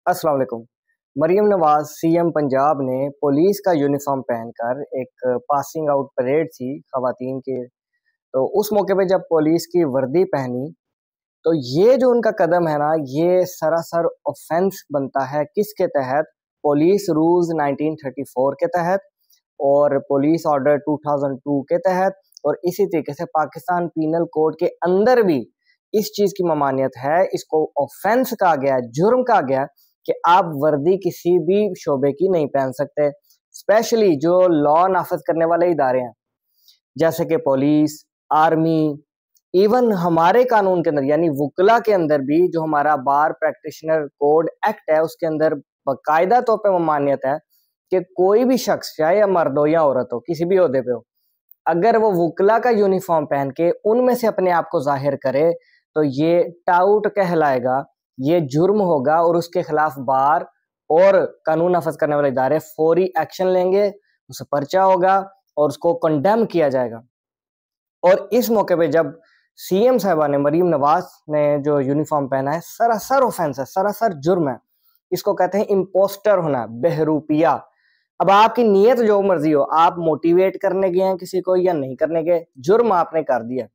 अस्सलाम वालेकुम। मरीम नवाज सीएम पंजाब ने पुलिस का यूनिफॉर्म पहनकर एक पासिंग आउट परेड थी खवातीन की। तो उस मौके पे जब पुलिस की वर्दी पहनी, तो ये जो उनका कदम है ना, ये सरासर ऑफेंस बनता है। किसके तहत? पुलिस रूल्स 1934 के तहत और पुलिस ऑर्डर 2002 के तहत, और इसी तरीके से पाकिस्तान पीनल कोड के अंदर भी इस चीज की ममानियत है। इसको ऑफेंस कहा गया है, जुर्म कहा गया है कि आप वर्दी किसी भी शोबे की नहीं पहन सकते। स्पेशली जो लॉ नाफिज करने वाले इदारे हैं, जैसे कि पुलिस, आर्मी, इवन हमारे कानून के अंदर यानी वुकला के अंदर भी जो हमारा बार प्रैक्टिशनर कोड एक्ट है, उसके अंदर बाकायदा तौर पर मान्यता है कि कोई भी शख्स, चाहे मर्द हो या औरत हो, किसी भी ओहदे पे हो, अगर वो वुकला का यूनिफॉर्म पहन के उनमें से अपने आप को जाहिर करे, तो ये टाउट कहलाएगा, ये जुर्म होगा और उसके खिलाफ बार और कानून नाफिज करने वाले इदारे फौरी एक्शन लेंगे, उसे पर्चा होगा और उसको कंडेम किया जाएगा। और इस मौके पे जब सीएम साहिबा ने, मरीम नवाज ने जो यूनिफॉर्म पहना है, सरासर ऑफेंस है, सरासर जुर्म है। इसको कहते हैं इम्पोस्टर होना, बहरूपिया। अब आपकी नीयत जो मर्जी हो, आप मोटिवेट करने गए हैं किसी को या नहीं करने गए, जुर्म आपने कर दिया।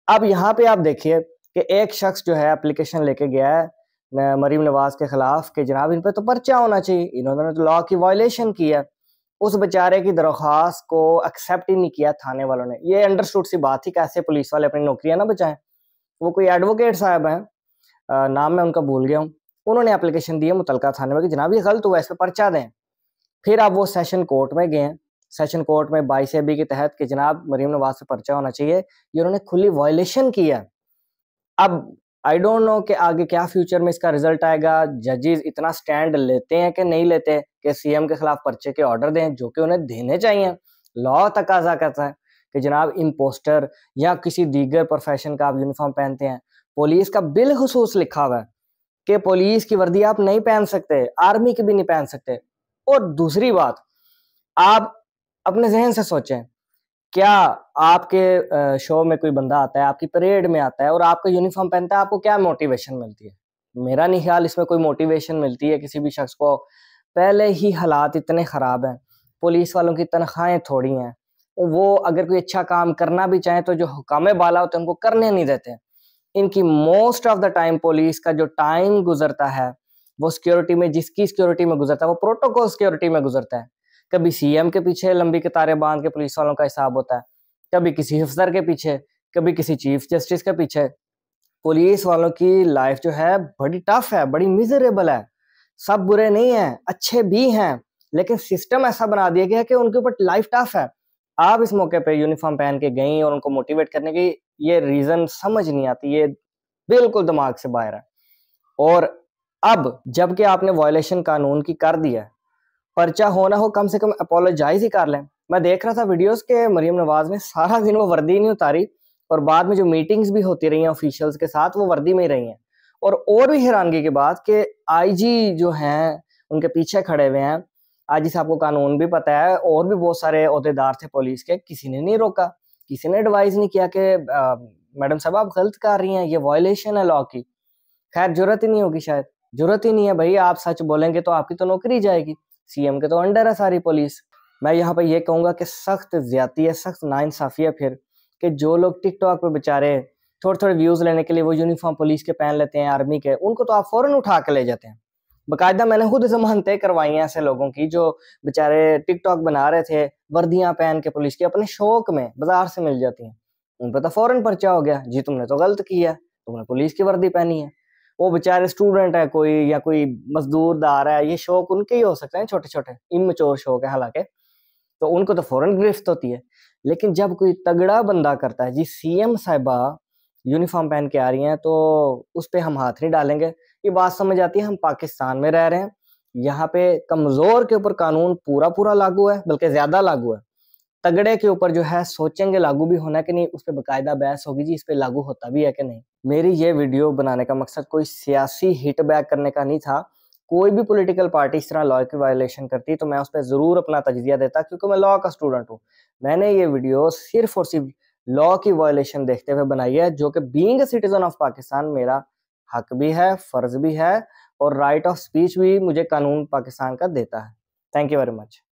अब यहाँ पे आप देखिए कि एक शख्स जो है एप्लीकेशन लेके गया है मरीम नवाज के खिलाफ कि जनाब इन पे तो पर्चा होना चाहिए, इन्होंने तो लॉ की वायलेशन की है। उस बेचारे की दरख्वास्त को एक्सेप्ट ही नहीं किया थाने वालों ने। ये अंडरस्टूड सी बात थी, कैसे पुलिस वाले अपनी नौकरियां ना बचाएं। वो कोई एडवोकेट साहब हैं, नाम मैं उनका भूल गया हूँ। उन्होंने एप्लीकेशन दी है मुतलका थाने में कि जनाब ये गलत हुआ, इस पर पर्चा दें। फिर अब वो सेशन कोर्ट में गए। सेशन कोर्ट में 22A के तहत कि जनाब मरीम नवाज से पर्चा होना चाहिए, ये उन्होंने खुली वायलेशन की है। अब आई डोंट नो कि आगे क्या फ्यूचर में इसका रिजल्ट आएगा। जजेस इतना स्टैंड लेते हैं कि नहीं लेते कि सीएम के खिलाफ पर्चे के ऑर्डर दें, जो कि उन्हें देने चाहिए। लॉ तकाजा करता है कि जनाब इम्पोस्टर या किसी दीगर प्रोफेशन का आप यूनिफॉर्म पहनते हैं, पुलिस का बिलखुसूस लिखा हुआ है कि पुलिस की वर्दी आप नहीं पहन सकते, आर्मी की भी नहीं पहन सकते। और दूसरी बात, आप अपने जहन से सोचें, क्या आपके शो में कोई बंदा आता है, आपकी परेड में आता है और आपका यूनिफॉर्म पहनता है, आपको क्या मोटिवेशन मिलती है? मेरा नहीं ख्याल इसमें कोई मोटिवेशन मिलती है किसी भी शख्स को। पहले ही हालात इतने खराब हैं, पुलिस वालों की तनख्वाहें थोड़ी हैं, वो अगर कोई अच्छा काम करना भी चाहे तो जो हुकामे बाला होते हैं उनको करने नहीं देते। इनकी most of the time police का जो टाइम गुजरता है, वो सिक्योरिटी में, जिसकी सिक्योरिटी में गुजरता है, वो प्रोटोकॉल सिक्योरिटी में गुजरता है। कभी सीएम के पीछे लंबी कतारें बांध के पुलिस वालों का हिसाब होता है, कभी किसी अफसर के पीछे, कभी किसी चीफ जस्टिस के पीछे। पुलिस वालों की लाइफ जो है बड़ी टफ है, बड़ी मिजरेबल है। सब बुरे नहीं हैं, अच्छे भी हैं, लेकिन सिस्टम ऐसा बना दिया गया है कि उनके ऊपर लाइफ टफ है। आप इस मौके पे यूनिफॉर्म पहन के गई और उनको मोटिवेट करने की ये रीजन समझ नहीं आती, ये बिल्कुल दिमाग से बाहर है। और अब जबकि आपने वायलेशन कानून की कर दिया है, पर्चा हो ना हो, कम से कम अपोलोजाइज ही कर लें। मैं देख रहा था वीडियोस के मरीम नवाज ने सारा दिन वो वर्दी नहीं उतारी, और बाद में जो मीटिंग्स भी होती रही हैं ऑफिशियल्स के साथ, वो वर्दी में ही रही हैं। और भी हैरानगी की बात कि आईजी जो हैं उनके पीछे खड़े हुए हैं। आईजी साहब को कानून भी पता है, और भी बहुत सारे ओहदेदार थे पुलिस के, किसी ने नहीं रोका, किसी ने एडवाइज नहीं किया कि मैडम साहब आप गलत कर रही हैं, ये वायलेशन है लॉ की। खैर जरूरत ही नहीं होगी, शायद जरूरत ही नहीं है भाई, आप सच बोलेंगे तो आपकी तो नौकरी जाएगी। सीएम के तो अंडर है सारी पुलिस। मैं यहाँ पे ये कहूंगा कि सख्त ज्यादती है, सख्त नाइंसाफी है फिर, कि जो लोग टिकटॉक पे बेचारे थोड़े थोड़े व्यूज लेने के लिए वो यूनिफॉर्म पुलिस के पहन लेते हैं, आर्मी के, उनको तो आप फौरन उठा के ले जाते हैं। बाकायदा मैंने खुद जमानतें करवाई हैं ऐसे लोगों की जो बेचारे टिकटॉक बना रहे थे वर्दियां पहन के पुलिस की, अपने शौक में बाजार से मिल जाती हैं, उन पर तो फौरन पर्चा हो गया, जी तुमने तो गलत किया, तुमने पुलिस की वर्दी पहनी है। वो बेचारे स्टूडेंट है कोई, या कोई मजदूरदार है, ये शौक उनके ही हो सकते हैं, छोटे छोटे इमैच्योर शौक है हालांकि, तो उनको तो फौरन गिरफ्त होती है। लेकिन जब कोई तगड़ा बंदा करता है, जी सीएम साहिबा यूनिफॉर्म पहन के आ रही हैं, तो उस पर हम हाथ नहीं डालेंगे। ये बात समझ आती है, हम पाकिस्तान में रह रहे हैं, यहाँ पे कमजोर के ऊपर कानून पूरा पूरा लागू है, बल्कि ज्यादा लागू है। तगड़े के ऊपर जो है सोचेंगे लागू भी होना है कि नहीं, उस पर बाकायदा बहस होगी जी इस पे लागू होता भी है कि नहीं। मेरी ये वीडियो बनाने का मकसद कोई सियासी हिट बैक करने का नहीं था। कोई भी पॉलिटिकल पार्टी इस तरह लॉ की वायलेशन करती तो मैं उस पर जरूर अपना तजजिया देता, क्योंकि मैं लॉ का स्टूडेंट हूँ। मैंने ये वीडियो सिर्फ और सिर्फ लॉ की वायलेशन देखते हुए बनाई है, जो कि being a citizen of Pakistan मेरा हक भी है, फर्ज भी है, और राइट ऑफ स्पीच भी मुझे कानून पाकिस्तान का देता है। Thank you very much.